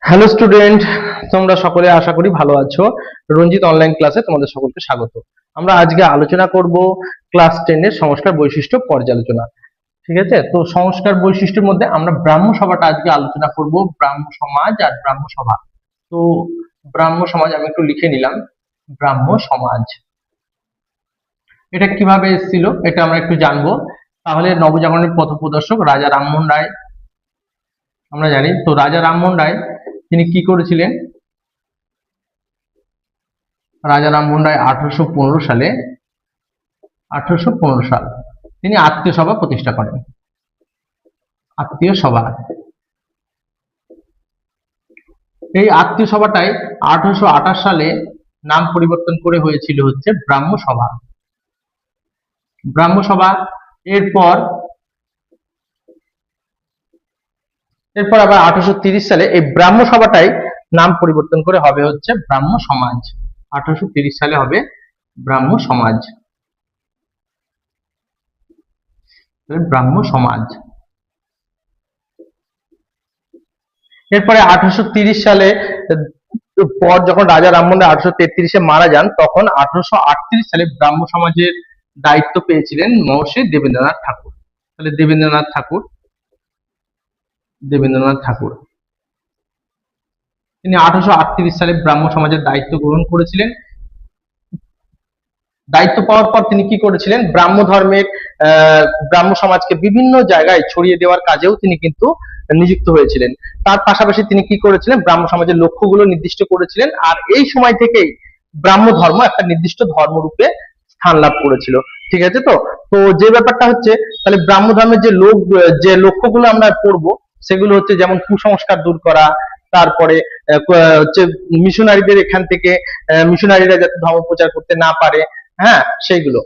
Hello student, তোমরা সকলে আশা করি ভালো আছো। রঞ্জিত অনলাইন ক্লাসে তোমাদের সকলকে স্বাগত। আমরা আজকে আলোচনা করব ক্লাস 10 এর সংস্কার বৈশিষ্ট্য পর্যালোচনা। ঠিক আছে, তো সংস্কার বৈশিষ্ট্যের মধ্যে আমরা ব্রাহ্ম সভাটা আজকে আলোচনা করব, ব্রাহ্ম সমাজ আর ব্রাহ্ম সভা। তো ব্রাহ্ম সমাজ আমি একটু লিখে নিলাম, ব্রাহ্ম সমাজ এটা কিভাবে এসেছিল এটা আমরা একটু জানবো। তাহলে নবজাগরণের পথপ্রদর্শক রাজা রামমোহন রায় আমরা জানি। তো রাজা রামমোহন রায় তিনি কি করেছিলেন? রাজা রামমোহন রায় 1815 সাল তিনি আত্মীয় সভা প্রতিষ্ঠা করেন। আত্মীয় সভা, এই আত্মীয় সভাটাই 1828 সালে নাম পরিবর্তন করে হয়েছিল হচ্ছে ব্রাহ্ম সভা। ব্রাহ্ম সভা এরপর আবার 1830 সালে এই ব্রাহ্ম সভাটাই নাম পরিবর্তন করে হবে হচ্ছে ব্রাহ্ম সমাজ। 1830 সালে হবে ব্রাহ্ম সমাজ, ব্রাহ্ম সমাজ। এরপরে 1830 সালে পর যখন রাজা রামমোহন রায় 1833-এ মারা যান, তখন 1838 সালে ব্রাহ্ম সমাজের দায়িত্ব পেয়েছিলেন মহর্ষি দেবেন্দ্রনাথ ঠাকুর। তাহলে দেবেন্দ্রনাথ ঠাকুর তিনি 1838 সালে ব্রাহ্ম সমাজের দায়িত্ব গ্রহণ করেছিলেন। দায়িত্ব পাওয়ার পর তিনি কি করেছিলেন? ব্রাহ্ম ধর্মের ব্রাহ্ম সমাজকে বিভিন্ন জায়গায় ছড়িয়ে দেওয়ার কাজেও তিনি কিন্তু নিযুক্ত হয়েছিলেন। তার পাশাপাশি তিনি কি করেছিলেন? ব্রাহ্ম সমাজের লক্ষ্যগুলো নির্দিষ্ট করেছিলেন। আর এই সময় থেকেই ব্রাহ্ম ধর্ম একটা নির্দিষ্ট ধর্মরূপে স্থান লাভ করেছিল। ঠিক আছে, তো তো যে ব্যাপারটা হচ্ছে, তাহলে ব্রাহ্ম ধর্মের যে লক্ষ্যগুলো আমরা পড়বো সেগুলো হচ্ছে যেমন কুসংস্কার দূর করা, তারপরে হচ্ছে মিশনারিদের এখান থেকে মিশনারিরা যাতে ধর্ম প্রচার করতে না পারে, হ্যাঁ সেইগুলো।